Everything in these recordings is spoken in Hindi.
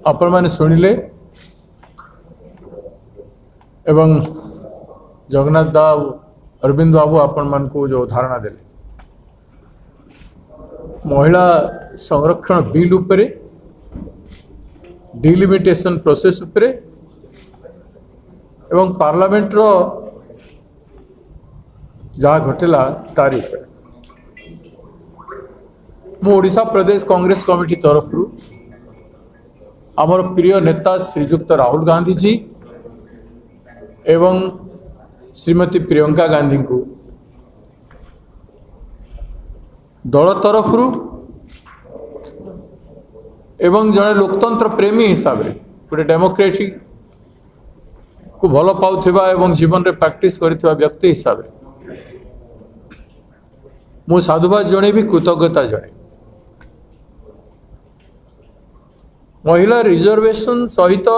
आपण मैंने शुणिले एवं जगन्नाथ दाव अरविंद बाबू आपण मान को जो धारणा देले महिला संरक्षण बिल उपरे डिलिमिटेशन प्रोसेस उपरे एवं पार्लियामेंट रो जहाँ घटला तारी मु ओडिशा प्रदेश कांग्रेस कमिटी तरफ आमर प्रिय नेता श्रीजुक्त राहुल गांधी जी एवं श्रीमती प्रियंका गांधी को दल तरफ एवं जड़े लोकतंत्र प्रेमी हिसाब से गोटे डेमोक्रेसी को भल पाउथिबा एवं जीवन रे प्रैक्टिस करिथिबा व्यक्ति हिसाब से मु साधुवाद जणे भी कृतज्ञता जणे महिला रिजर्वेशन सहित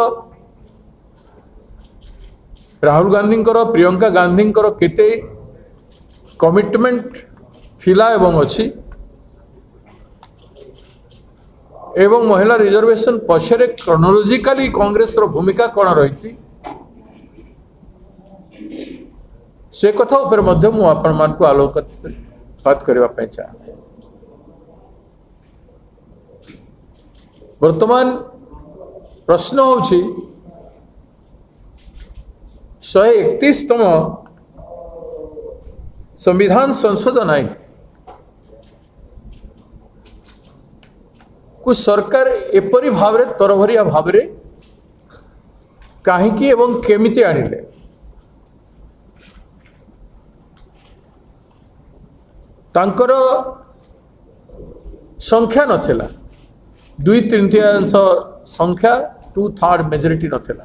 राहुल गांधी प्रियंका गांधी केते कमिटमेंट थिला एवं अच्छी एवं महिला रिजर्वेशन पछरे क्रोनोलॉजिकली कांग्रेस रो भूमिका कौन रही से कथा उपर मध्य मु आपण मान को आलोकपात करबा चाहे वर्तमान प्रश्न होछि 131तम संविधान संशोधन आईन को सरकार एपरी भाव रे तरभरिया भाव रे काहेकि एवं केमिति आनिले तांकर संख्या नथिला 2/3 संख्या 2/3 मेजोरिटी नथिला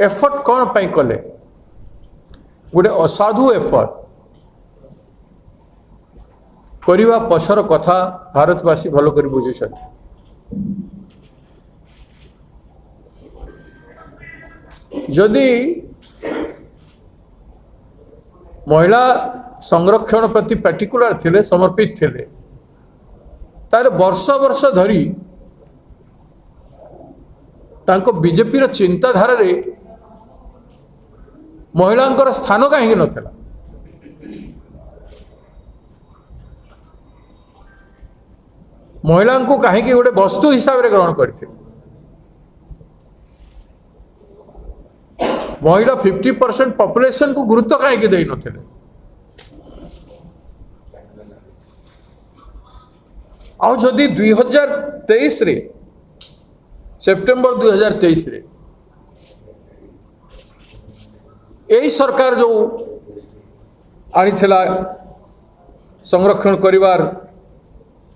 एफर्ट कौन पाई कले गोटे असाधु एफर्ट करिवा पछर कथा भारतवासी भल कर बुझुछन जदि महिला संरक्षण प्रति पर्टिकुलर थिले समर्पित थिले तार वर्ष वर्ष धरी तांको बीजेपी रो चिंताधारा रे महिलांकर स्थान कहीं नथिला महिला को कहीं गोटे वस्तु हिसाब रे ग्रहण करथिले महिला 50% पॉपुलेशन को गुरुत्व कहीं दे नथिले आउ जदि 2023 रे सेप्टेम्बर 2023 रे यही सरकार जो आनी संरक्षण करिवार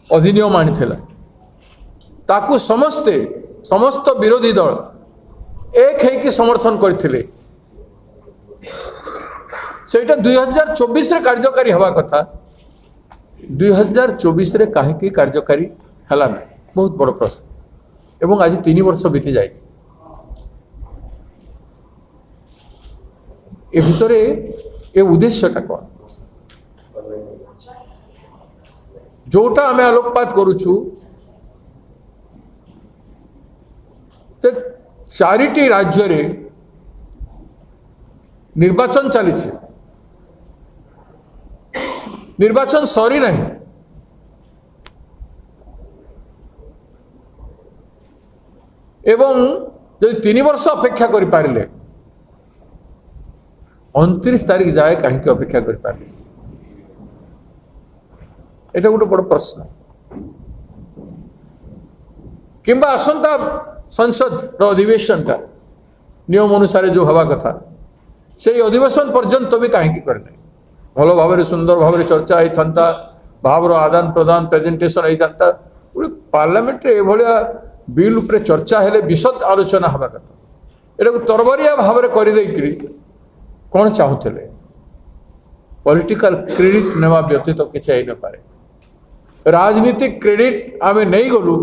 अधिनियम आनी ताकू समस्त विरोधी दल एक है कि समर्थन करथिले सेटा 2024 रे कार्यकारी हवा कथा 2024 रे काहे कार्यकारी हला ना बहुत बड़ प्रश्न एवं आज 3 वर्ष बीती जाए ए भितरे ए उद्देश्यटा कौन जोटा आम आलोकपात करुचु चारिटी राज्य रे निर्वाचन चली निर्वाचन सरी नहीं एवं जो 3 वर्ष अपेक्षा कर पारिले 29 तारीख जाए कहीं अपेक्षा कर पारिले एटा गोटे बड़ प्रश्न किंबा आसंता संसद रो अधिवेशन का नियम अनुसार जो हवा कथा से अधिवेशन पर्यंत भी कहीं करना भल भाव सुंदर भाव चर्चा होता भाव आदान प्रदान प्रेजेंटेशन होता गोटे पार्लियामेंट रे एभलिया बिल उपरे चर्चा हेले विशद आलोचना हवा कथा एटा को तरबरिया भाव में करदे कौन चाहूले पॉलिटिकल क्रेडिट नेवा व्यतीत तो किसी आई न पारे राजनीतिक क्रेडिट आमे नहीं गलु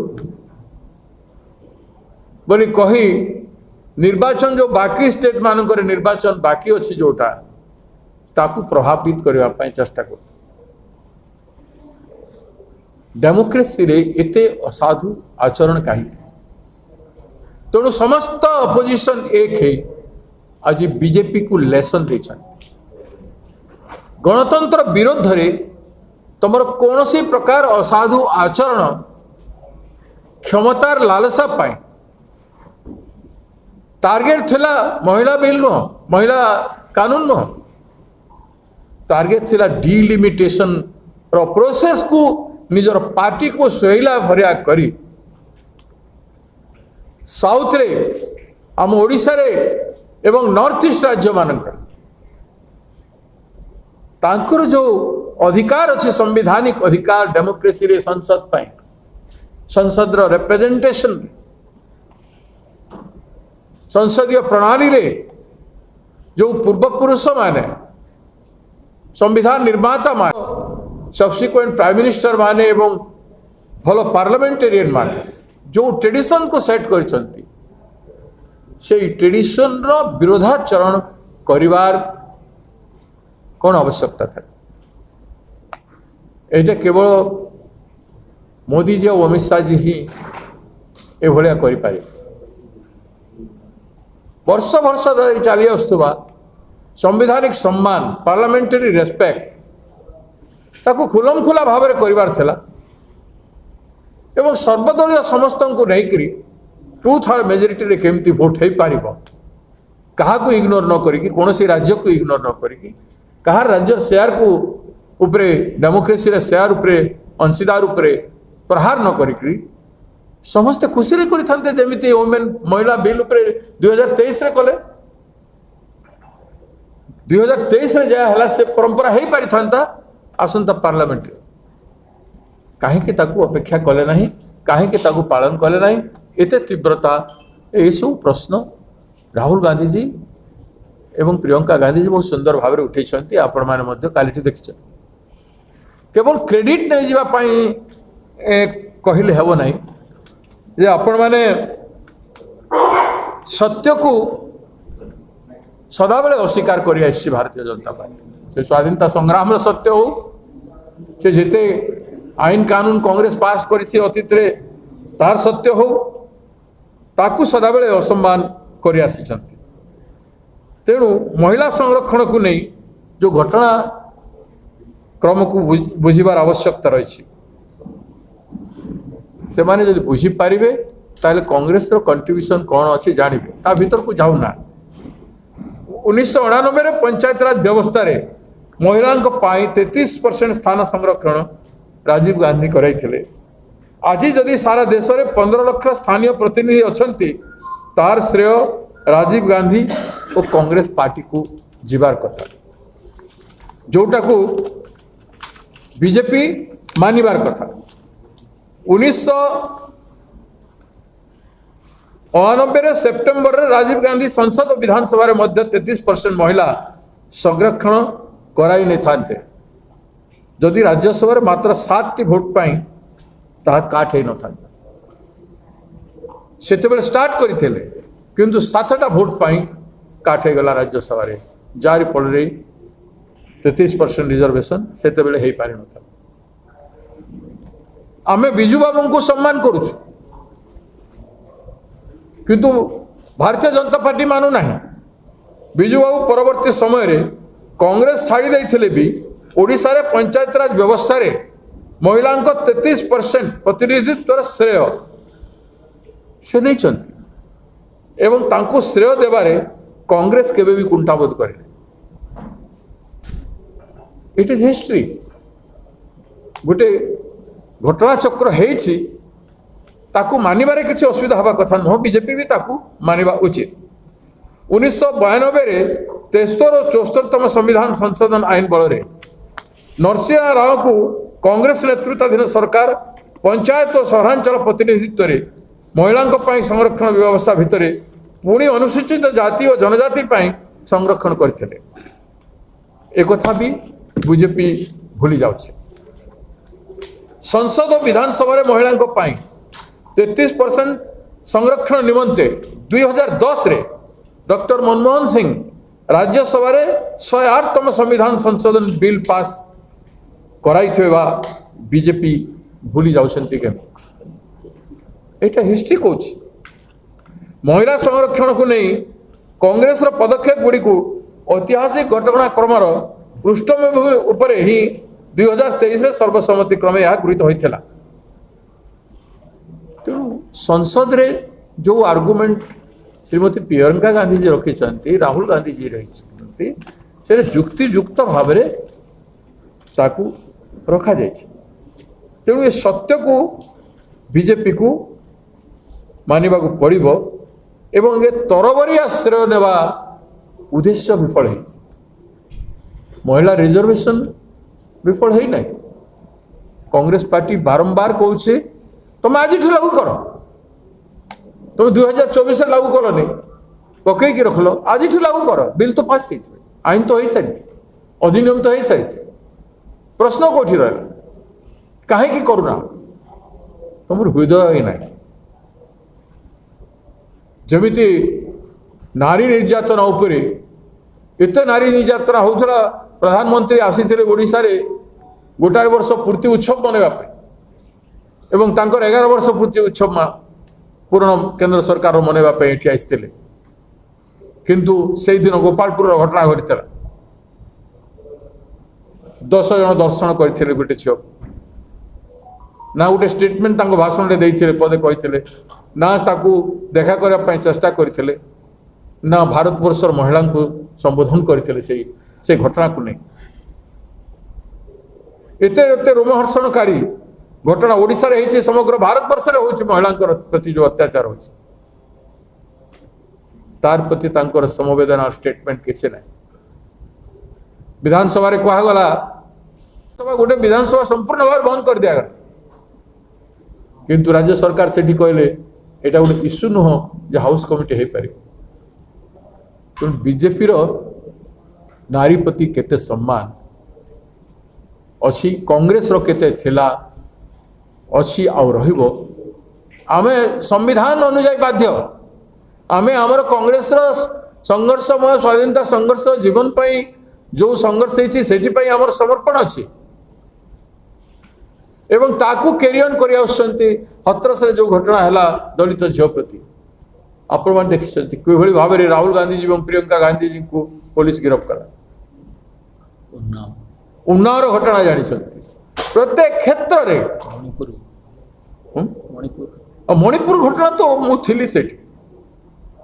बोली कही निर्वाचन जो बाकी स्टेट मानक निर्वाचन बाकी अच्छी जोटा ताकू प्रभावित करने चेष्टा कर डेमोक्रेसी रे एते असाधु आचरण कहीं तेणु समस्त अपोजिशन एक है आज बीजेपी को लेसन दे गणतंत्र विरोध रे तुम कौन सी प्रकार असाधु आचरण क्षमतार लालसा पाए टार्गेट थिला महिला बिल नुह महिला कानून नुह टार्गेट थिला डिलिमिटेशन रो प्रोसेस को निजर पार्टी को सोहला भरिया करी साउथ रे आम ओडिशा रे एवं नॉर्थ ईस्ट राज्य मानक तांकर जो अधिकार अच्छे संवैधानिक अधिकार डेमोक्रेसी रे संसद पाए संसद रो रिप्रेजेंटेशन संसदीय प्रणाली रे जो पूर्वपुरुष माने संविधान निर्माता माने सब्सिक्वेंट प्राइम मिनिस्टर माने एवं भलो पार्लियामेंटेरियन माने जो ट्रेडिशन को सेट करछंती से ट्रेडिशन रो विरोधाचरण करिवार कौन आवश्यकता था एटा केवल मोदी जी और अमित शाह जी ही ए भलिया करि पारे वर्ष वर्ष धरी चली आसुवा संवैधानिक सम्मान पार्लियामेंटरी रेस्पेक्ट ताको खुलम खुला भाव में करिवार थिला एवं सर्वदलीय समस्त को नहीं टू थर्ड मेजोरिटी रे केमती वोट हो पार क्या इग्नोर न करी कौन राज्य को इग्नोर न करी कहा राज्य शेयर को उपरे डेमोक्रेसी रे शेयर उपरे अंशीदार उपरे प्रहार न करी समस्ते खुशी रे करिथांते जेमिति वुमेन महिला बिल उपरे 2023 रे कले 2023 रे जा हला से परंपरा हे पारि थांता आसंता पार्लियामेंट काहे कि ताकू अपेक्षा कले नहीं काहे कि ताकू पालन कले नहीं एते तीव्रता ए सब प्रश्न राहुल गांधी जी एवं प्रियंका गांधी जी बहुत सुंदर भाव में उठे आपण मैंने काली देखी केवल क्रेडिट नहीं जावा कहले हेबो नहीं जे आपण मैंने सत्य को सदाबले अस्वीकार कर भारतीय जनता पार्टी से स्वाधीनता संग्राम सत्य हो से जेते आईन कानून कांग्रेस पास करिछि अतीत रे तार सत्य हो ताकू सदाबले असम्मान कर आसिछंती तेणु महिला संरक्षण को नहीं जो घटना क्रम को बुझीबार आवश्यकता रही से माने जदि बुझी पारिबे ताले कांग्रेस रो कंट्रीब्यूशन कौन अच्छी जानबे ता भीतर को जाऊना 1999 रे पंचायत राज व्यवस्था रे महिलांक पाई 33% स्थान संरक्षण राजीव गांधी कराइथिले आज जदि सारा देश में 15 लाख स्थानीय प्रतिनिधि अछंती तार श्रेय राजीव गांधी और कांग्रेस पार्टी को जीवार कथा जोटा को बीजेपी मानिबार कथा 1999 सेप्टेम्बर रे राजीव गांधी संसद और विधानसभा रे मध्य 33% महिला संरक्षण कराई नहीं थांते जदि राज्यसभा रे मात्र 7 भोट पाई ता काट हे न थांता सेते बेले स्टार्ट करिथिले किंतु 7टा भोट पाई काट हे गला राज्यसभा रे जारी पड़ रही 33% रिजर्वेशन सेते बेले हे पारि न था आमे बिजू बाबू को सम्मान करूछु किंतु भारतीय जनता पार्टी मानु नहीं बिजू बाबू परवर्ती समय रे कांग्रेस छाड़ी देइथिले भी ओडिशा रे पंचायत राज व्यवस्था रे महिला 33% प्रतिनिधित्व श्रेय से नहीं चंती एवं तांको श्रेय देबारे कांग्रेस केबे भी कुंठाबोध करे इट इज हिस्ट्री गोटे घटना चक्र हेछि ताकू मानिबारे किसी असुविधा हवा कथा न बीजेपी भी ताकू मानिबा उचित 1992 रे 73 और 74तम संविधान संशोधन आईन बल रे नरसिंह राव को कांग्रेस नेतृत्वाधीन सरकार पंचायत और सहरांचल प्रतिनिधित्व रे महिलांक पाई संरक्षण व्यवस्था भितर पुणी अनुसूचित जाति और जनजाति पाई संरक्षण करथिले एक कथा भी बीजेपी भूली जाउछि संसद और विधानसभा रे महिलांक पाई 33% संरक्षण निमंते 2010 रे डॉक्टर मनमोहन सिंह राज्यसभा रे 108तम संविधान संशोधन बिल पास कराई बीजेपी भूली जाउछंती के एटा हिस्ट्री कौच महिला संरक्षण को नहीं कांग्रेस रो पदक्षेप गुड़ी को ऐतिहासिक घटनाक्रमर पृष्ठभूमि उपरे ही 2023 रे सर्वसम्मति क्रमे यह गृहीत होइथिला। तेणु संसद रे जो आर्गुमेंट श्रीमती प्रियंका गांधी जी रखी राहुल गांधी जी रही से जुक्तियुक्त भाव में ताकू रखा जाए। तेणु ये सत्य को बीजेपी को मानिबा को पड़िबो एवं ये तरबरिया श्रेय नेवा उद्देश्य विफल है। महिला रिजर्वेशन विफल है ना कांग्रेस पार्टी बारंबार कहूचे तुम आज लागू कर तुम 2024 लागू कलनि पकईकि रखल आज लागू कर बिल तो पास आईन तो हो सारी अधिनियम तो हो सारी प्रश्न कौटी रहा कहीं करूना तुम हृदय ही ना जमीती नारी निर्यातना उपरे एत नारी निर्यातना होता प्रधानमंत्री आसी ओडिशा रे गोटाए वर्ष पूर्ति उत्सव मनवाई एवं 11 वर्ष पूर्ति उत्सव पूर्ण केंद्र सरकार मनवाई ये आसते किंतु से दिन गोपालपुर घटना घटी 10 जन दर्शन करते गोटे झील ना गोटे स्टेटमेंट भाषण में देते पदे कहते ना ताकू देखा करने चेष्टा करते ना भारत वर्षर महिला को संबोधन करते से घटना को नहीं एते रोमहर्षणकारी घटना ओडिशा रे होइछि समग्र भारत वर्ष रे होइछि महिला प्रति जो अत्याचार होइछि तार प्रति तांकर समवेदना स्टेटमेंट किछि नै विधानसभा रे कहा गला सभा गोटे विधानसभा संपूर्ण भाव बंद कर दिया गला किंतु राज्य सरकार सेठी कहले एटा गोटे इश्यू नुह जे हाउस कमिटी हो पारे तो बीजेपी रो नारी प्रति केते सम्मान अच्छी कांग्रेस रो केते थिला अच्छी आउ रहिबो आमे संविधान अनुଯାयी बाध्य आमे हमर कांग्रेस रो संघर्षमय स्वाधीनता संघर्ष जीवन पई जो संघर्ष होइछि सेठी पई हमर समर्पण अछि एवं ताकू कैरियन करिया आछंती हत्रस रे जो घटना हला दलित झियो प्रति आपण मान देखिसंती कोई भाव रे राहुल गांधी जी एवं प्रियंका गांधी जी को पुलिस गिरफ्त कला उन्नाव घटना जानी प्रत्येक क्षेत्र रे मणिपुर घटना तो मुझी से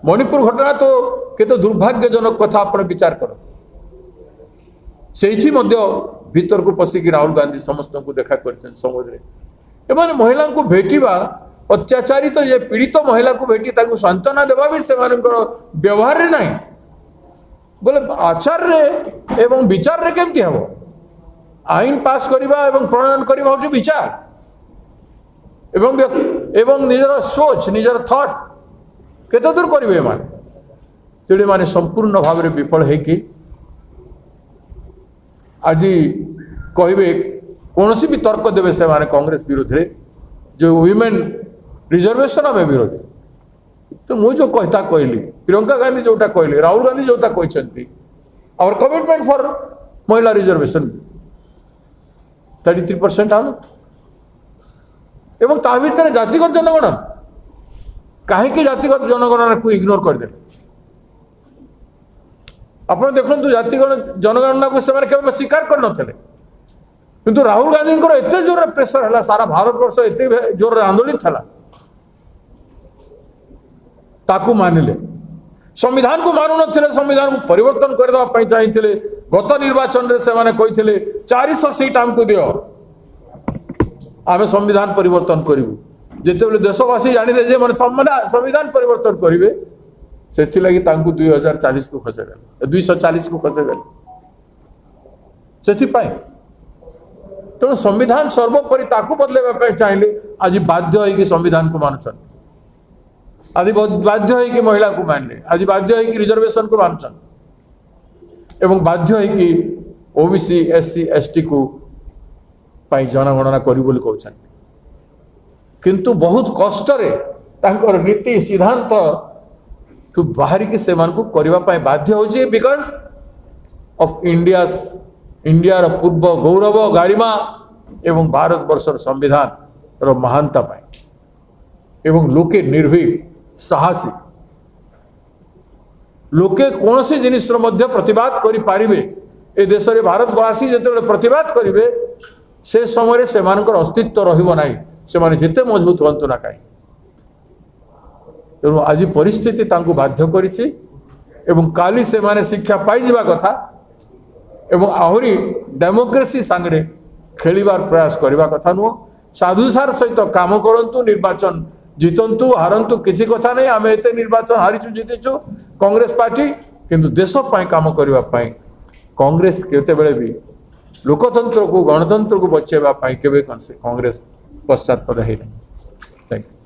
मणिपुर घटना तो केते दुर्भाग्यजनक कथा आपण विचार कर से भीतर को पशिकी राहुल गांधी समस्त को देखा कर समुद्र एवं महिला को भेटिबा अत्याचारित तो ये पीड़ित महिला को भेटी सांत्वना देवा भी से व्यवहार रे नहीं बोले आचार रे एवं विचार रे केमती हम आईन पास करवा एवं प्रणयन करवा हो विचार एवं निजर सोच निजर थॉट केते दूर करेंगे माने माने संपूर्ण भाव में विफल है आज कहे कौन भी तर्क देवे से माने कांग्रेस विरोध में जो वुमेन रिजर्वेशन आम विरोधी तो मुझे जो कहता कहली प्रियंका गांधी जोटा कहली राहुल गांधी जोटा कहते आवर कमिटमेंट फॉर महिला रिजर्वेशन 33% आलो एवं ता भीतर जातिगत जनगणना कहीं जातिगत जनगणना को इग्नोर करदे आप देखो जातिगत जनगणना को से स्वीकार कर नथिले किंतु राहुल गांधी एत जोर प्रेसर है सारा भारत वर्ष एत जोर आंदोलित था ताकू मानिले संविधान को मानु नथिले संविधान को परिवर्तन करदेवाई चाहिए गत निर्वाचन रे से माने कहिथिले 400 सीट हमको दियो आमे संविधान परिवर्तन करिवु जेते बेले देशवासी जानिले जे माने संविधान परिवर्तन करिवे सेथि लागि तांकु 2040 को खसे देले 240 को खसे देले सेथि पाए तेणु संविधान सर्वोपरि ताकू बदलेवा चाहिए आज बाध्य है कि संविधान को मानुछन आज बाध्य है कि महिला को मानले आज बाध्य है कि रिजर्वेशन को मानुछन एवं बाध्य है कि ओबीसी एससी एसटी को पाई जनगणना करी बोली कहते किंतु बहुत कष्ट रे तांकर नीति सिद्धांत तो बाहर की से मान को करबा पाई बाध्य होची बिकॉज ऑफ इंडियार पूर्व गौरव गारिमा एवं भारत वर्षर संविधान महानता पाए एवं लोके निर्भीक साहसी लोके कौन सी जिनिस मध्य प्रतिवाद करि पारिबे ए देश रे भारतवासी जेते प्रतिवाद करिवे से समय से अस्तित्व रहिबो नाही से माने जेते मजबूत होंतु ना काई तेणु आज परिस्थिति तांको बाध्य करिछि एवं काली से माने शिक्षा पाई जिबा कथा एवं आहुरी डेमोक्रेसी सांगरे खेलिबार प्रयास करबा कथा नुह साधुसार सहित काम करंतु निर्वाचन जितंतु हारंतु किसी कथा नहीं आम एते निर्वाचन हारिचु जीतिचु कांग्रेस पार्टी किंतु देश पाई काम करबा पाई कांग्रेस केते बेले भी लोकतंत्र को गणतंत्र को बचेबा पाई केबे कांग्रेस पश्चात पद है। Thank you.